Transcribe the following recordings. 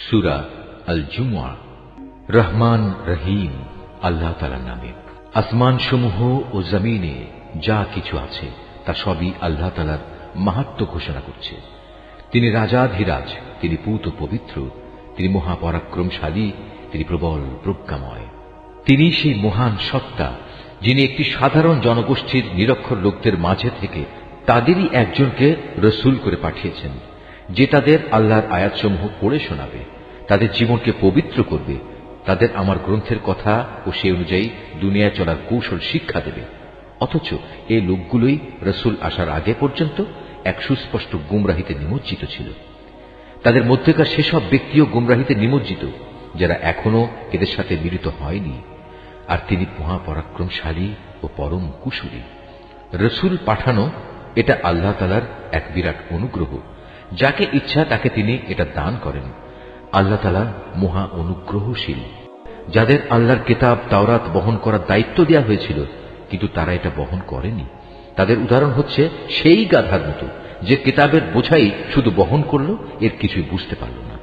সূরা আল জুমআ। রহমান রহিম আল্লাহ তাআলার নামে। আসমান সমূহ ও জমিনে যা কিছু আছে তা সবই আল্লাহ তাআলার মাহাত্ম্য ঘোষণা করছে। তিনি রাজাধিরাজ, তিনি পূত পবিত্র, তিনি মহাপরাক্রমশালী, তিনি প্রবল প্রজ্ঞাময়। তিনি সেই মহান সত্তা যিনি একটি সাধারণ জনগোষ্ঠীর নিরক্ষর লোকদের মাঝে থেকে তাদেরই একজনকে রসূল করে পাঠিয়েছেন, যে তাদের আল্লাহর আয়াতসমূহ পড়ে শোনাবে, তাদের জীবনকে পবিত্র করবে, তাদের আমার গ্রন্থের কথা ও সে অনুযায়ী দুনিয়ায় চলার কৌশল শিক্ষা দেবে। অথচ এই লোকগুলোই রসূল আসার আগে পর্যন্ত এক সুস্পষ্ট গুমরাহিতে নিমজ্জিত ছিল। তাদের মধ্যেকার সেসব ব্যক্তিও গুমরাহিতে নিমজ্জিত যারা এখনো এদের সাথে মিলিত হয়নি। আর তিনি মহাপরাক্রমশালী ও পরম কুশলী। রসূল পাঠানো এটা আল্লাহ তাআলার এক বিরাট অনুগ্রহ। যাকে ইচ্ছা তাকে তিনি এটা দান করেন। আল্লাহ তাআলা মহা অনুগ্রহশীল। যাদের আল্লাহর কিতাব তাওরাত বহন করার দায়িত্ব দেওয়া হয়েছিল কিন্তু তারা এটা বহন করেনি, তাদের উদাহরণ হচ্ছে সেই গাধার মতো যে কিতাবের বোঝাই শুধু বহন করল, এর কিছুই বুঝতে পারল না।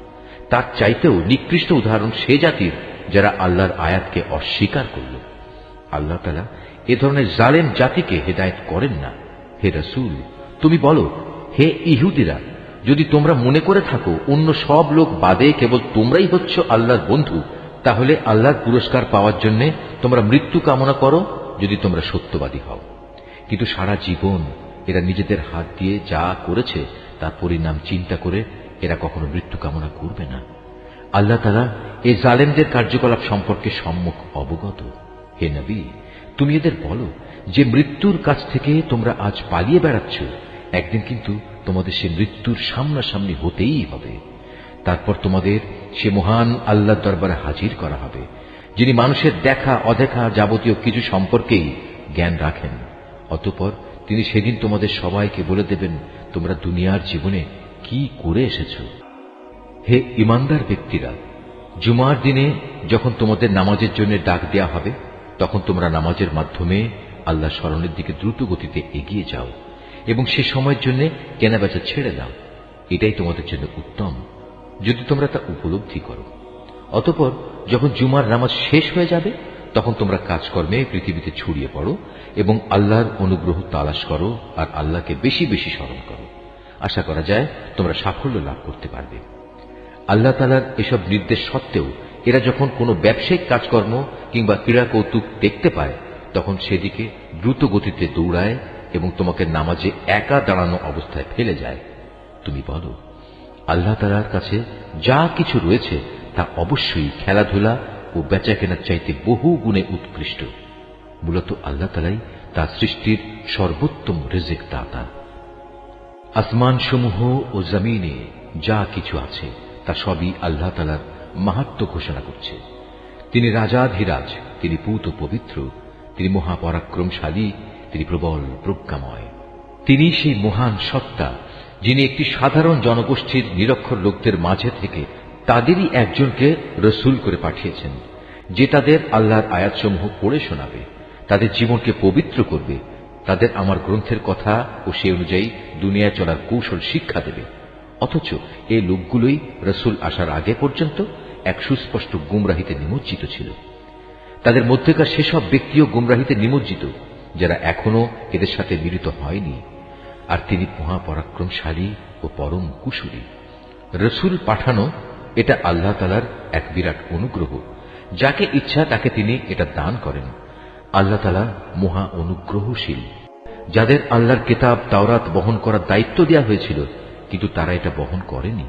তার চাইতেও নিকৃষ্ট উদাহরণ সে জাতির যারা আল্লাহর আয়াতকে অস্বীকার করল। আল্লাহ তাআলা এ ধরনের জালেম জাতিকে হেদায়েত করেন না। হে রাসূল, তুমি বলো, হে ইহুদিরা, যদি তোমরা মনে করে থাকো অন্য সব লোক বাদে কেবল তোমরাই হচ্ছ আল্লাহর বন্ধু, তাহলে আল্লাহর পুরস্কার পাওয়ার জন্য তোমরা মৃত্যু কামনা করো যদি তোমরা সত্যবাদী হও। কিন্তু সারা জীবন এরা নিজেদের হাত দিয়ে যা করেছে তার পরিণাম চিন্তা করে এরা কখনো মৃত্যু কামনা করবে না। আল্লাহ তাআলা এই জালেমদের কার্যকলাপ সম্পর্কে সম্মুখ অবগত। হে নবী, তুমি এদের বলো যে মৃত্যুর কাছ থেকে তোমরা আজ পালিয়ে বেড়াচ্ছ, একদিন কিন্তু তোমাদের সে মৃত্যুর সামনাসামনি হতেই হবে। তারপর তোমাদের সে মহান আল্লাহর দরবারে হাজির করা হবে, যিনি মানুষের দেখা অদেখা যাবতীয় কিছু সম্পর্কেই জ্ঞান রাখেন। অতঃপর তিনি সেদিন তোমাদের সবাইকে বলে দেবেন তোমরা দুনিয়ার জীবনে কি করে এসেছ। হে ইমানদার ব্যক্তিরা, জুমার দিনে যখন তোমাদের নামাজের জন্য ডাক দেয়া হবে, তখন তোমরা নামাজের মাধ্যমে আল্লাহ স্মরণের দিকে দ্রুত গতিতে এগিয়ে যাও এবং সে সময়ের জন্য কেনাবেচা ছেড়ে দাও। এটাই তোমাদের জন্য উত্তম, যদি তোমরা তা উপলব্ধি করো। অতঃপর যখন জুমার নামাজ শেষ হয়ে যাবে, তখন তোমরা কাজকর্মে পৃথিবীতে ছড়িয়ে পড়ো এবং আল্লাহর অনুগ্রহ তালাশ করো আর আল্লাহকে বেশি বেশি স্মরণ করো। আশা করা যায় তোমরা সাফল্য লাভ করতে পারবে। আল্লাহ তাআলার এসব নির্দেশ সত্ত্বেও এরা যখন কোনো ব্যবসায়িক কাজকর্ম কিংবা ক্রীড়া কৌতুক দেখতে পায়, তখন সেদিকে দ্রুত গতিতে দৌড়ায় এবং তোমাকে নামাজে একা দাঁড়ানো অবস্থায় ফেলে যায়। তুমি বলো, আল্লাহ তাআলার কাছে যা কিছু রয়েছে তা অবশ্যই খেলাধুলা ও বেচা কেনার চাইতে বহু গুণে উৎকৃষ্ট। মূলত আল্লাহ তাআলাই তার সৃষ্টির সর্বোত্তম রিজিক দাতা। আসমান সমূহ ও জমিনে যা কিছু আছে তা সবই আল্লাহ তাআলার মাহাত্ম্য ঘোষণা করছে। তিনি রাজাধিরাজ, তিনি পূত পবিত্র, তিনি মহাপরাক্রমশালী, তিনি প্রবল প্রজ্ঞাময়। তিনি সেই মহান সত্তা যিনি একটি সাধারণ জনগোষ্ঠীর নিরক্ষর লোকদের মাঝে থেকে তাদেরই একজনকে রসূল করে পাঠিয়েছেন, যে তাদের আল্লাহর আয়াতসমূহ পড়ে শোনাবে, তাদের জীবনকে পবিত্র করবে, তাদের আমার গ্রন্থের কথা ও সে অনুযায়ী দুনিয়ায় চলার কৌশল শিক্ষা দেবে। অথচ এই লোকগুলোই রসূল আসার আগে পর্যন্ত এক সুস্পষ্ট গুমরাহিতে নিমজ্জিত ছিল। তাদের মধ্যেকার সেসব ব্যক্তিও গুমরাহিতে নিমজ্জিত যারা এখনো এদের সাথে মিলিত হয়নি। আর তিনি মহাপরাক্রমশালী ও পরম কুশলী। রসূল পাঠানো এটা আল্লাহ তাআলার এক বিরাট অনুগ্রহ। যাকে ইচ্ছা তাকে তিনি এটা দান করেন। আল্লাহ তাআলা মহা অনুগ্রহশীল। যাদের আল্লাহর কিতাব তাওরাত বহন করার দায়িত্ব দেওয়া হয়েছিল কিন্তু তারা এটা বহন করেনি,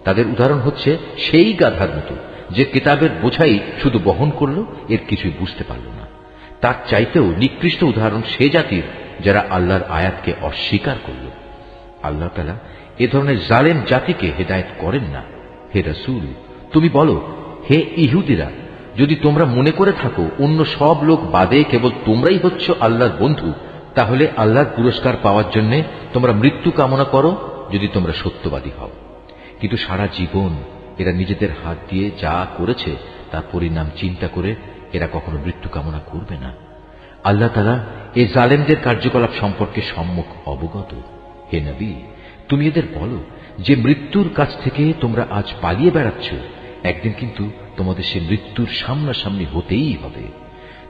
তাদের উদাহরণ হচ্ছে সেই গাধার মতো যে কিতাবের বোঝাই শুধু বহন করল, এর কিছুই বুঝতে পারল না। তার চাইতেও নিকৃষ্ট উদাহরণ সে জাতির যারা আল্লাহর আয়াতকে অস্বীকার করল। আল্লাহ তাআলা এ ধরনের জালেম জাতিকে হেদায়েত করেন না। হে রাসূল, তুমি বলো, হে ইহুদিরা, যদি তোমরা মনে করে থাকো অন্য সব লোক বাদে কেবল তোমরাই হচ্ছ আল্লাহর বন্ধু, তাহলে আল্লাহর পুরস্কার পাওয়ার জন্য তোমরা মৃত্যু কামনা করো যদি তোমরা সত্যবাদী হও। কিন্তু সারা জীবন এরা নিজেদের হাত দিয়ে যা করেছে তার পরিণাম চিন্তা করে এরা কখনো মৃত্যু কামনা করবে না। আল্লাহ তাআলা এই জালেমদের কার্যকলাপ সম্পর্কে সম্মুখ অবগত। হে নবী, তুমি এদের বলো যে মৃত্যুর কাছ থেকে তোমরা আজ পালিয়ে বেড়াচ্ছ, একদিন কিন্তু তোমাদের সে মৃত্যুর সামনাসামনি হতেই হবে।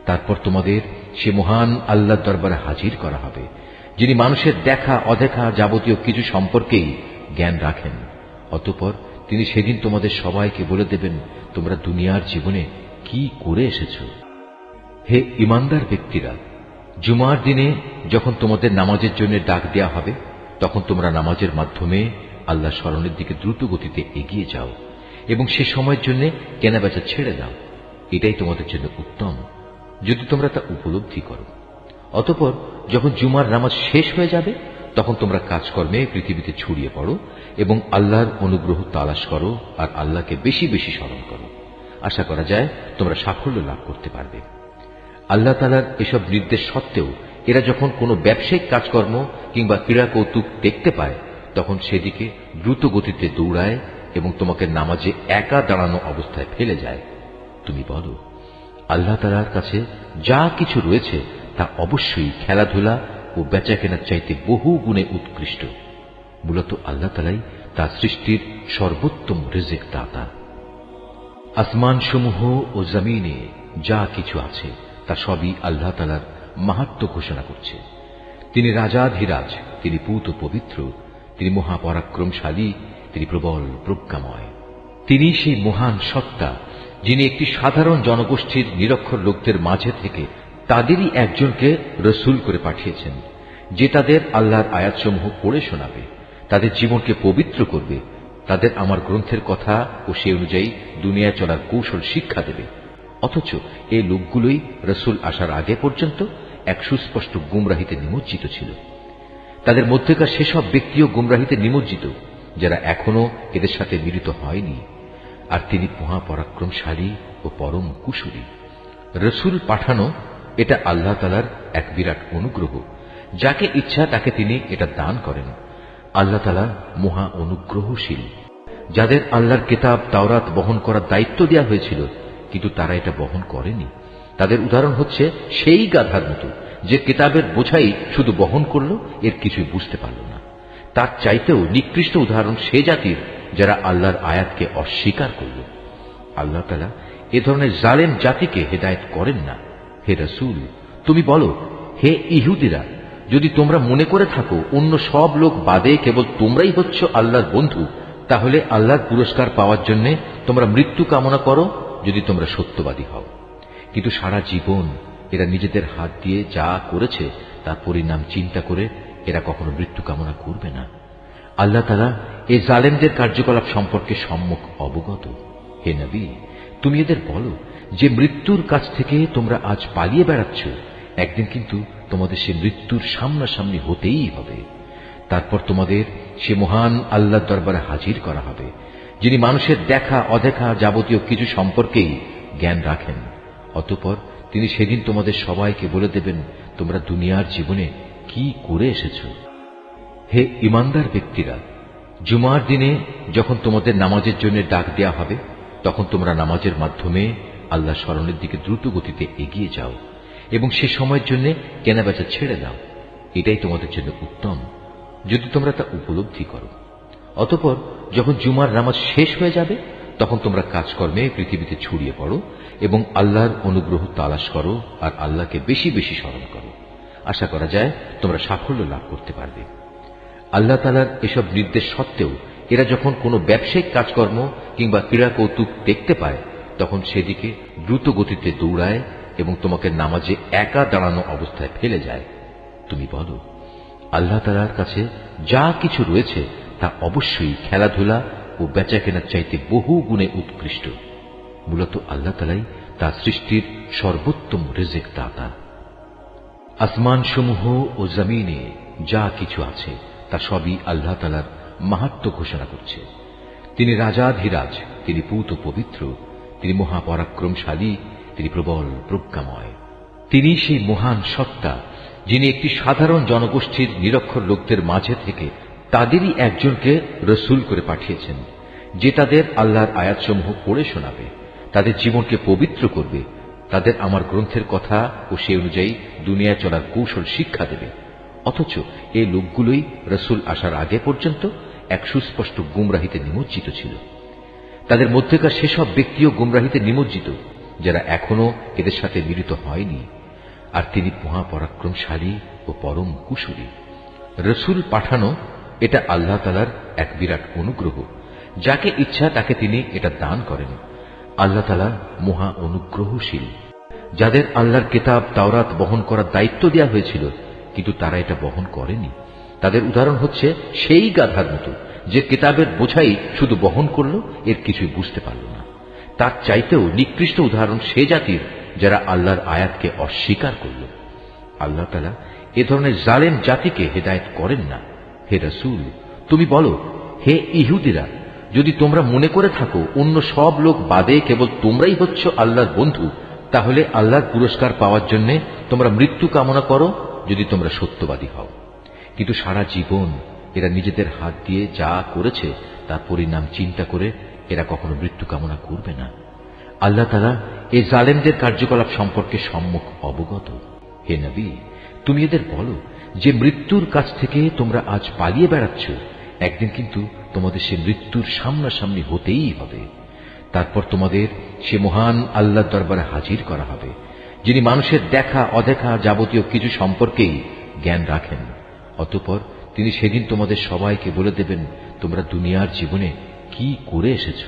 তারপর তোমাদের সে মহান আল্লাহর দরবারে হাজির করা হবে, যিনি মানুষের দেখা অদেখা যাবতীয় কিছু সম্পর্কেই জ্ঞান রাখেন। অতঃপর তিনি সেদিন তোমাদের সবাইকে বলে দেবেন, তোমরা দুনিয়ার জীবনে কি করে এসেছ। হে ঈমানদার ব্যক্তিরা, জুমার দিনে যখন তোমাদের নামাজের জন্য ডাক দেয়া হবে, তখন তোমরা নামাজের মাধ্যমে আল্লাহ স্মরণের দিকে দ্রুত গতিতে এগিয়ে যাও এবং সে সময়ের জন্য কেনাবেচা ছেড়ে দাও। এটাই তোমাদের জন্য উত্তম, যদি তোমরা তা উপলব্ধি করো। অতঃপর যখন জুমার নামাজ শেষ হয়ে যাবে, তখন তোমরা কাজকর্মে পৃথিবীতে ছড়িয়ে পড়ো এবং আল্লাহর অনুগ্রহ তালাশ করো আর আল্লাহকে বেশি বেশি স্মরণ করো। আশা করা যায় তোমরা সাফল্য লাভ করতে পারবে। আল্লাহ তাআলার এসব নির্দেশ সত্ত্বেও এরা যখন কোনো ব্যবসায়িক কাজকর্ম কিংবা ক্রীড়া কৌতুক দেখতে পায়, তখন সেদিকে দ্রুত গতিতে দৌড়ায় এবং তোমাকে নামাজে একা দাঁড়ানো অবস্থায় ফেলে যায়। তুমি বলো, আল্লাহ তাআলার কাছে যা কিছু রয়েছে তা অবশ্যই খেলাধুলা ও বেচাকেনার চাইতে বহু গুণে উৎকৃষ্ট। মূলত আল্লাহ তাআলাই তার সৃষ্টির সর্বোত্তম রিজিক দাতা। আসমান সমূহ ও জমিনে যা কিছু আছে তা সবই আল্লাহ তাআলার মাহাত্ম্য ঘোষণা করছে। তিনি রাজাধিরাজ, তিনি পূত পবিত্র, তিনি মহাপরাক্রমশালী, তিনি প্রবল প্রজ্ঞাময়। তিনি সেই মহান সত্তা, যিনি একটি সাধারণ জনগোষ্ঠীর নিরক্ষর লোকদের মাঝে থেকে তাদেরই একজনকে রসুল করে পাঠিয়েছেন, যে তাদের আল্লাহর আয়াতসমূহ পড়ে শোনাবে, তাদের জীবনকে পবিত্র করবে, তাদের আমার গ্রন্থের কথা ও সে অনুযায়ী দুনিয়ায় চলার কৌশল শিক্ষা দেবে। অথচ এই লোকগুলোই রসুল আসার আগে পর্যন্ত এক সুস্পষ্ট গুমরাহিতে নিমজ্জিত ছিল। তাদের মধ্যেকার সেসব ব্যক্তিও গুমরাহিতে নিমজ্জিত যারা এখনো এদের সাথে মিলিত হয়নি। আর তিনি মহাপরাক্রমশালী ও পরম কুশলী। রসুল পাঠানো এটা আল্লাহ তাআলার এক বিরাট অনুগ্রহ। যাকে ইচ্ছা তাকে তিনি এটা দান করেন। আল্লাহ তাআলা মহা অনুগ্রহশীল। যাদের আল্লাহর কিতাব তাওরাত বহন করার দায়িত্ব দেওয়া হয়েছিল, কিন্তু তারা এটা বহন করেনি, তাদের উদাহরণ হচ্ছে সেই গাধার মতো যে কিতাবের বোঝাই শুধু বহন করল, এর কিছুই বুঝতে পারল না। তার চাইতেও নিকৃষ্ট উদাহরণ সে জাতির যারা আল্লাহর আয়াতকে অস্বীকার করল। আল্লাহ তাআলা এ ধরনের জালেম জাতিকে হেদায়েত করেন না। হে রাসূল, তুমি বলো, হে ইহুদিরা, যদি তোমরা মনে করে থাকো অন্য সব লোক বাদে কেবল তোমরাই হচ্ছ আল্লাহর বন্ধু, তাহলে আল্লাহর পুরস্কার পাওয়ার জন্য তোমরা মৃত্যু কামনা করো, যদি তোমরা সত্যবাদী হও। কিন্তু সারা জীবন এরা নিজেদের হাত দিয়ে যা করেছে তার পরিণাম চিন্তা করে এরা কখনো মৃত্যু কামনা করবে না। আল্লাহ তাআলা এই জালেমদের কার্যকলাপ সম্পর্কে সম্যক অবগত। হে নবী, তুমি এদের বলো যে মৃত্যুর কাছ থেকে তোমরা আজ পালিয়ে বেড়াচ্ছ, একদিন কিন্তু তোমাদের সে মৃত্যুর সামনাসামনি হতেই হবে। তারপর তোমাদের সে মহান আল্লাহর দরবারে হাজির করা হবে, যিনি মানুষের দেখা অদেখা যাবতীয় কিছু সম্পর্কেই জ্ঞান রাখেন। অতঃপর তিনি সেদিন তোমাদের সবাইকে বলে দেবেন, তোমরা দুনিয়ার জীবনে কি করে এসেছ। হে ঈমানদার ব্যক্তিরা, জুমার দিনে যখন তোমাদের নামাজের জন্য ডাক দেয়া হবে, তখন তোমরা নামাজের মাধ্যমে আল্লাহ স্মরণের দিকে দ্রুত গতিতে এগিয়ে যাও এবং সে সময়ের জন্য কেনাবেচা ছেড়ে দাও। এটাই তোমাদের জন্য উত্তম, যদি তোমরা তা উপলব্ধি করো। অতঃপর যখন জুমার নামাজ শেষ হয়ে যাবে, তখন তোমরা কাজকর্মে পৃথিবীতে ছড়িয়ে পড়ো এবং আল্লাহর অনুগ্রহ তালাশ করো আর আল্লাহকে বেশি বেশি স্মরণ করো। আশা করা যায় তোমরা সাফল্য লাভ করতে পারবে। আল্লাহ তাআলার এসব নির্দেশ সত্ত্বেও এরা যখন কোনো ব্যবসায়িক কাজকর্ম কিংবা ক্রীড়া কৌতুক দেখতে পায়, তখন সেদিকে দ্রুত গতিতে দৌড়ায় এবং তোমাকে নামাজে একা দাঁড়ানো অবস্থায় ফেলে যায়। তুমি বলো, আল্লাহ তাআলার কাছে যা কিছু রয়েছে তা অবশ্যই খেলাধুলা ও বেচাকেনার চাইতে বহু গুণে উৎকৃষ্ট। মূলত আল্লাহ তাআলাই তার সৃষ্টির সর্বোত্তম রিজিক দাতা। আসমান সমূহ ও জমিনে যা কিছু আছে তা সবই আল্লাহ তাআলার মাহাত্ম্য ঘোষণা করছে। তিনি রাজাধিরাজ, তিনি পূত পবিত্র, তিনি মহাপরাক্রমশালী, তিনি প্রবল প্রজ্ঞাময়। তিনি সেই মহান সত্তা, যিনি একটি সাধারণ জনগোষ্ঠীর নিরক্ষর লোকদের মাঝে থেকে তাদেরই একজনকে রসুল করে পাঠিয়েছেন, যে তাদের আল্লাহর আয়াতসমূহ পড়ে শোনাবে, তাদের জীবনকে পবিত্র করবে, তাদের আমার গ্রন্থের কথা ও সে অনুযায়ী দুনিয়ায় চলার কৌশল শিক্ষা দেবে। অথচ এই লোকগুলোই রসুল আসার আগে পর্যন্ত এক সুস্পষ্ট গুমরাহিতে নিমজ্জিত ছিল। তাদের মধ্যেকার সেসব ব্যক্তিও গুমরাহিতে নিমজ্জিত যারা এখনো এদের সাথে মিলিত হয়নি। আর তিনি মহাপরাক্রমশালী ও পরম কুশলী। রসুল পাঠানো এটা আল্লাহ তাআলার এক বিরাট অনুগ্রহ। যাকে ইচ্ছা তাকে তিনি এটা দান করেন। আল্লাহ তাআলা মহা অনুগ্রহশীল। যাদের আল্লাহর কিতাব তাওরাত বহন করার দায়িত্ব দেওয়া হয়েছিল কিন্তু তারা এটা বহন করেনি, তাদের উদাহরণ হচ্ছে সেই গাধার মতো যে কিতাবের বোঝাই শুধু বহন করল, এর কিছুই বুঝতে পারল না। তার চাইতেও নিকৃষ্ট উদাহরণ সে জাতির যারা আল্লাহর আয়াতকে অস্বীকার করল। আল্লাহ তাআলা এ ধরনের জালেম জাতিকে হেদায়েত করেন না। হে রাসূল, তুমি বলো, হে ইহুদিরা, যদি তোমরা মনে করে থাকো অন্য সব লোক বাদে কেবল তোমরাই হচ্ছ আল্লাহর বন্ধু, তাহলে আল্লাহর পুরস্কার পাওয়ার জন্য তোমরা মৃত্যু কামনা করো যদি তোমরা সত্যবাদী হও। কিন্তু সারা জীবন এরা নিজেদের হাত দিয়ে যা করেছে তার পরিণাম চিন্তা করে এরা কখনো মৃত্যু কামনা করবে না। আল্লাহ তাআলা এই জালেমদের কার্যকলাপ সম্পর্কে সম্মুখ অবগত। হে নবী, তুমি এদের বলো যে মৃত্যুর কাছ থেকে তোমরা আজ পালিয়ে বেড়াচ্ছ, একদিন কিন্তু তোমাদের সে মৃত্যুর সামনাসামনি হতেই হবে। তারপর তোমাদের সে মহান আল্লাহর দরবারে হাজির করা হবে, যিনি মানুষের দেখা অদেখা যাবতীয় কিছু সম্পর্কেই জ্ঞান রাখেন। অতঃপর তিনি সেদিন তোমাদের সবাইকে বলে দেবেন তোমরা দুনিয়ার জীবনে কি করে এসেছ।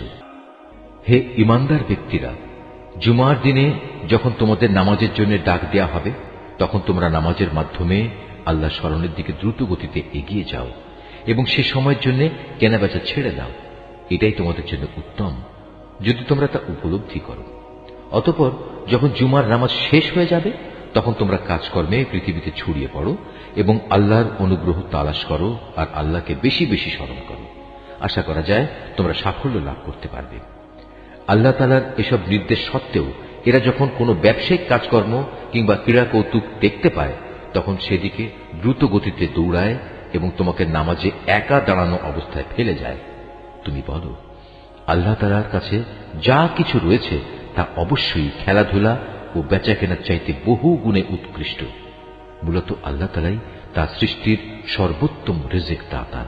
হে ইমানদার ব্যক্তিরা, জুমার দিনে যখন তোমাদের নামাজের জন্য ডাক দেয়া হবে তখন তোমরা নামাজের মাধ্যমে আল্লাহ স্মরণের দিকে দ্রুত গতিতে এগিয়ে যাও এবং সে সময়ের জন্য কেনাবেচা ছেড়ে দাও। এটাই তোমাদের জন্য উত্তম যদি তোমরা তা উপলব্ধি করো। অতঃপর যখন জুমার নামাজ শেষ হয়ে যাবে তখন তোমরা কাজকর্মে পৃথিবীতে ছড়িয়ে পড়ো এবং আল্লাহর অনুগ্রহ তালাশ করো আর আল্লাহকে বেশি বেশি স্মরণ করো। আশা করা যায় তোমরা সাফল্য লাভ করতে পারবে। আল্লাহ তাআলার এসব নির্দেশ সত্ত্বেও এরা যখন কোনো ব্যবসায়িক কাজকর্ম কিংবা ক্রীড়া কৌতুক দেখতে পায় তখন সেদিকে দ্রুত গতিতে দৌড়ায় এবং তোমাকে নামাজে একা দাঁড়ানো অবস্থায় ফেলে যায়। তুমি বলো, আল্লাহ তাআলার কাছে যা কিছু রয়েছে তা অবশ্যই খেলাধুলা ও বেচা কেনার চাইতে বহু গুণে উৎকৃষ্ট। মূলত আল্লাহ তাআলাই তার সৃষ্টির সর্বোত্তম রিজিক দাতা।